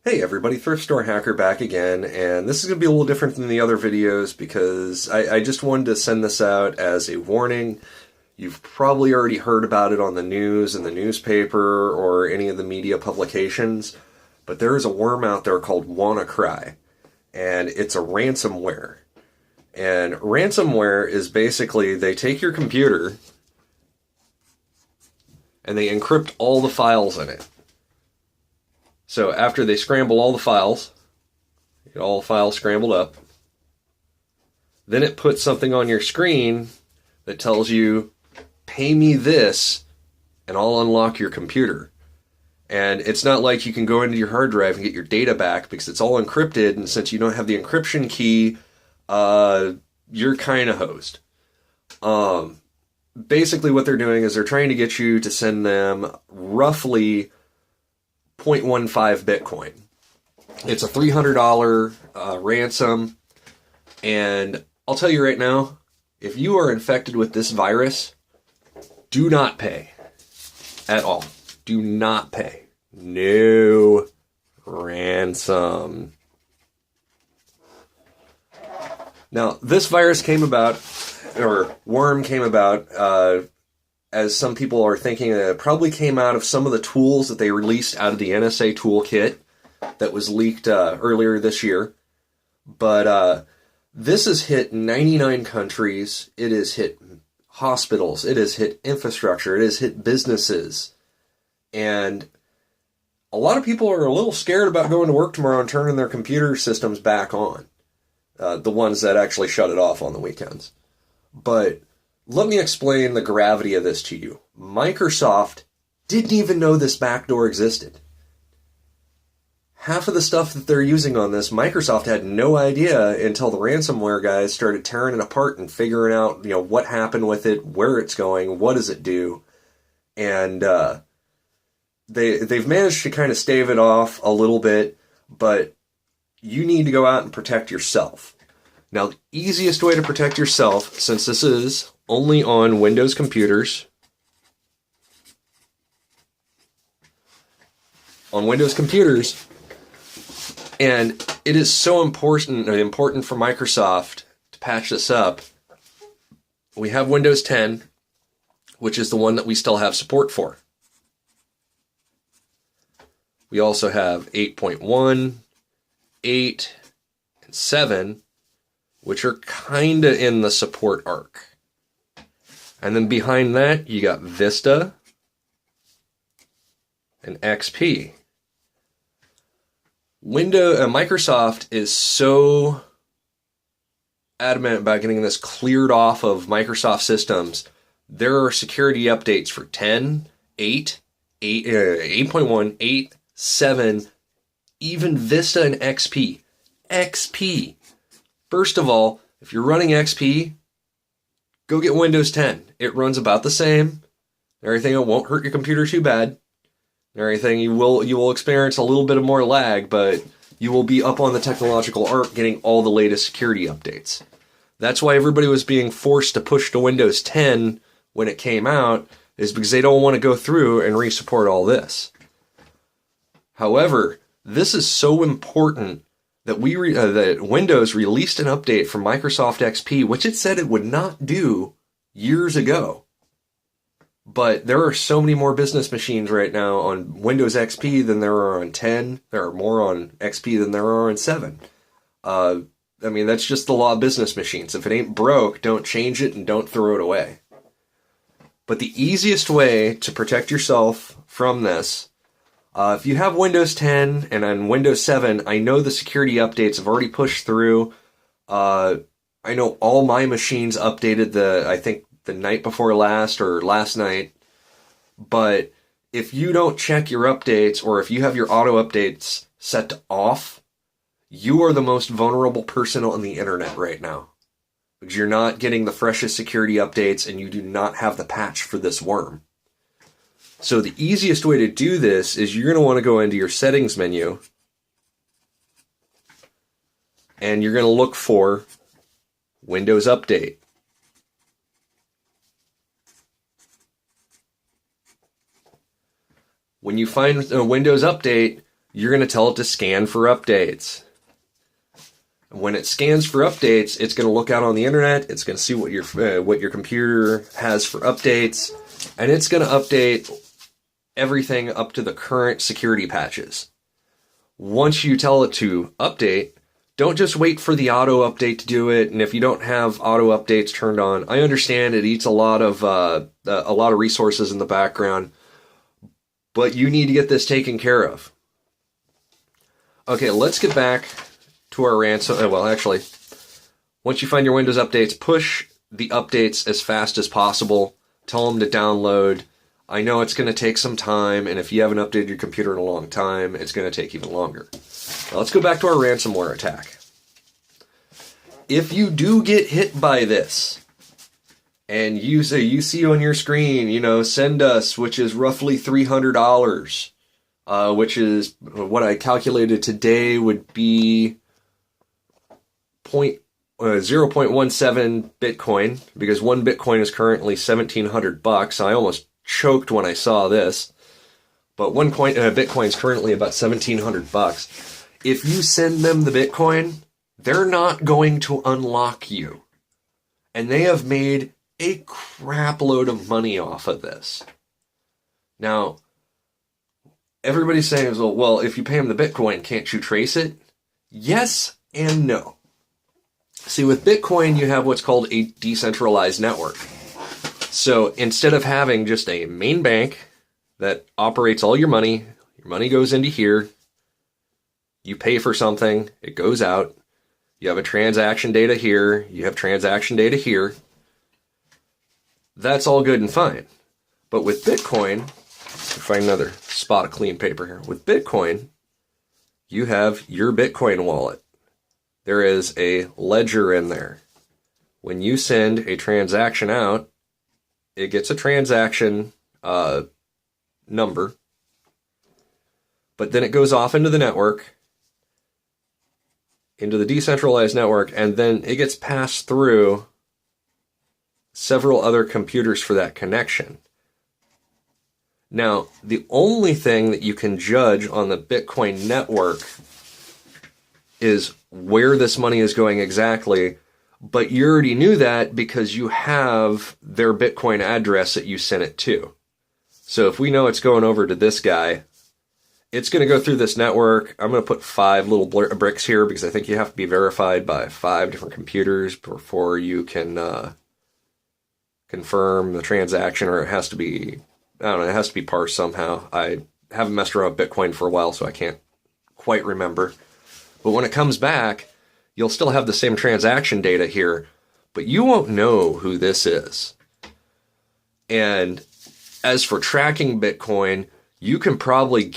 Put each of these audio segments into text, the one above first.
Hey everybody, Thrift Store Hacker back again, and this is going to be a little different than the other videos because I just wanted to send this out as a warning. You've probably already heard about it on the news and the newspaper or any of the media publications, but there is a worm out there called WannaCry, and it's a ransomware. And ransomware is basically they take your computer and they encrypt all the files in it. So after they scramble all the files, get all the files scrambled up, then it puts something on your screen that tells you, pay me this, and I'll unlock your computer. And it's not like you can go into your hard drive and get your data back because it's all encrypted, and since you don't have the encryption key, you're kind of hosed. Basically what they're doing is they're trying to get you to send them roughly 0.15 Bitcoin. It's a $300 ransom, and I'll tell you right now, if you are infected with this virus, do not pay at all. Do not pay. No ransom. Now, this virus came about, or worm came about, as some people are thinking, it probably came out of some of the tools that they released out of the NSA toolkit that was leaked earlier this year. But this has hit 99 countries. It has hit hospitals. It has hit infrastructure. It has hit businesses. And a lot of people are a little scared about going to work tomorrow and turning their computer systems back on. The ones that actually shut it off on the weekends. But let me explain the gravity of this to you. Microsoft didn't even know this backdoor existed. Half of the stuff that they're using on this, Microsoft had no idea until the ransomware guys started tearing it apart and figuring out, what happened with it, where it's going, what does it do. And they've managed to kind of stave it off a little bit, but you need to go out and protect yourself. Now, the easiest way to protect yourself, since this is only on Windows computers, and it is so important for Microsoft to patch this up. We have Windows 10, which is the one that we still have support for. We also have 8.1, 8, and 7, which are kind of in the support arc. And then behind that, you got Vista and XP. Microsoft is so adamant about getting this cleared off of Microsoft systems. There are security updates for 10, 8, 8.1, 8, 7, even Vista and XP. XP. First of all, if you're running XP, go get Windows 10. It runs about the same. Everything, it won't hurt your computer too bad. Everything, you will experience a little bit of more lag, but you will be up on the technological arc getting all the latest security updates. That's why everybody was being forced to push to Windows 10 when it came out, is because they don't want to go through and re-support all this. However, this is so important that that Windows released an update for Microsoft XP, which it said it would not do years ago. But there are so many more business machines right now on Windows XP than there are on 10. There are more on XP than there are on 7. That's just the law of business machines. If it ain't broke, don't change it and don't throw it away. But the easiest way to protect yourself from this, if you have Windows 10 and on Windows 7, I know the security updates have already pushed through. I know all my machines updated the night before last or last night. But if you don't check your updates, or if you have your auto updates set to off, you are the most vulnerable person on the internet right now. Because you're not getting the freshest security updates and you do not have the patch for this worm. So the easiest way to do this is you're going to want to go into your settings menu and you're going to look for Windows Update. When you find a Windows Update, you're going to tell it to scan for updates. When it scans for updates, it's going to look out on the internet. It's going to see what your computer has for updates, and it's going to update everything up to the current security patches. Once you tell it to update, don't just wait for the auto update to do it. And if you don't have auto updates turned on, I understand it eats a lot of resources in the background, but you need to get this taken care of. Okay, let's get back to our ransom. Well, actually, once you find your Windows updates, push the updates as fast as possible. Tell them to download. I know it's going to take some time, and if you haven't updated your computer in a long time, it's going to take even longer. Now, let's go back to our ransomware attack. If you do get hit by this, and you see on your screen, send us, which is roughly $300, which is what I calculated today would be 0.17 Bitcoin, because one Bitcoin is currently $1,700. I almost choked when I saw this, but one Bitcoin is currently about $1,700. If you send them the Bitcoin, they're not going to unlock you, and they have made a crap load of money off of this. Now, everybody's saying, well, if you pay them the Bitcoin, can't you trace it? Yes and no. See, with Bitcoin, you have what's called a decentralized network. So instead of having just a main bank that operates all your money goes into here, you pay for something, it goes out, you have a transaction data here, you have transaction data here. That's all good and fine. But with Bitcoin, find another spot of clean paper here. With Bitcoin, you have your Bitcoin wallet. There is a ledger in there. When you send a transaction out, it gets a transaction number, but then it goes off into the network, into the decentralized network, and then it gets passed through several other computers for that connection. Now, the only thing that you can judge on the Bitcoin network is where this money is going exactly, but you already knew that because you have their Bitcoin address that you sent it to. So if we know it's going over to this guy, it's going to go through this network. I'm going to put 5 little bricks here because I think you have to be verified by 5 different computers before you can confirm the transaction, or it has to be, it has to be parsed somehow. I haven't messed around with Bitcoin for a while, so I can't quite remember. But when it comes back, you'll still have the same transaction data here, but you won't know who this is. And as for tracking Bitcoin, you can probably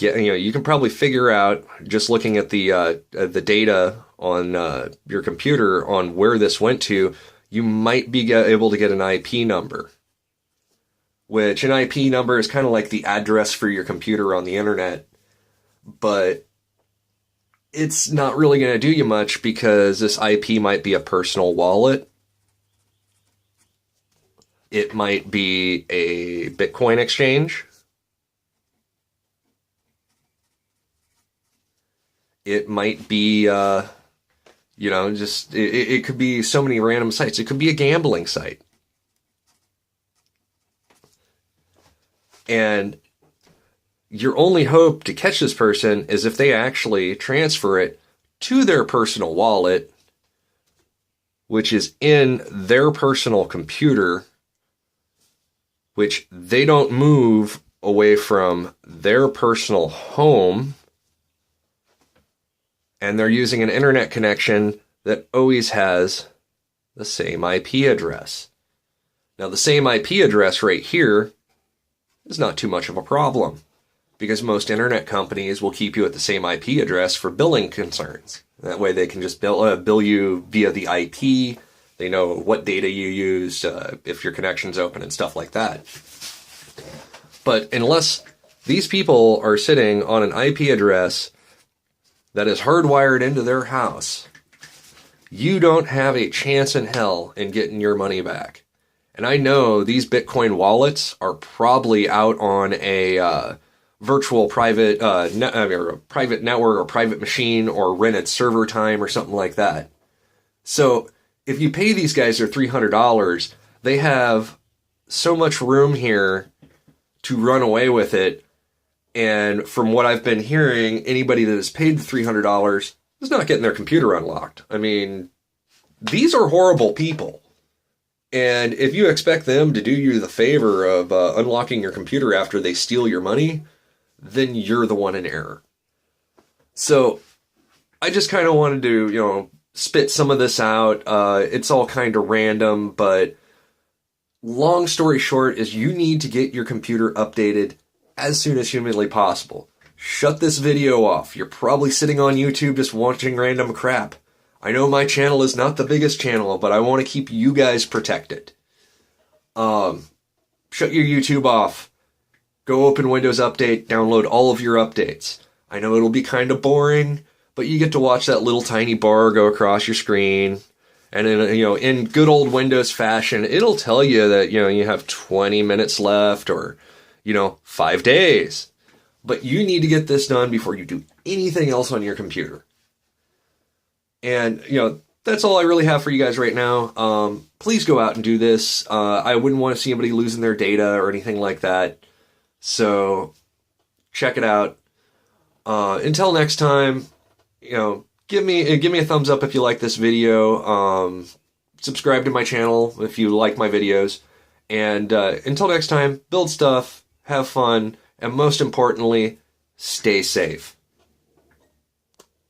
figure out, just looking at the data on your computer on where this went to, you might be able to get an IP number. Which an IP number is kind of like the address for your computer on the internet, but it's not really going to do you much because this IP might be a personal wallet. It might be a Bitcoin exchange. It might be, it could be so many random sites. It could be a gambling site. And your only hope to catch this person is if they actually transfer it to their personal wallet, which is in their personal computer, which they don't move away from their personal home, and they're using an internet connection that always has the same IP address. Now, the same IP address right here is not too much of a problem, because most internet companies will keep you at the same IP address for billing concerns. That way they can just bill you via the IP. They know what data you used, if your connection's open and stuff like that. But unless these people are sitting on an IP address that is hardwired into their house, you don't have a chance in hell in getting your money back. And I know these Bitcoin wallets are probably out on a virtual private or a private network or private machine or rented server time or something like that. So if you pay these guys their $300, they have so much room here to run away with it. And from what I've been hearing, anybody that has paid the $300 is not getting their computer unlocked. I mean, these are horrible people. And if you expect them to do you the favor of unlocking your computer after they steal your money, then you're the one in error. So I just kind of wanted to, spit some of this out. It's all kind of random, but long story short is you need to get your computer updated as soon as humanly possible. Shut this video off. You're probably sitting on YouTube just watching random crap. I know my channel is not the biggest channel, but I want to keep you guys protected. Shut your YouTube off. Go open Windows Update, download all of your updates. I know it'll be kind of boring, but you get to watch that little tiny bar go across your screen. And in good old Windows fashion, it'll tell you that, you have 20 minutes left or, 5 days. But you need to get this done before you do anything else on your computer. And, that's all I really have for you guys right now. Please go out and do this. I wouldn't want to see anybody losing their data or anything like that. So check it out. Until next time, give me a thumbs up if you like this video. Subscribe to my channel if you like my videos. And until next time, build stuff, have fun, and most importantly, stay safe.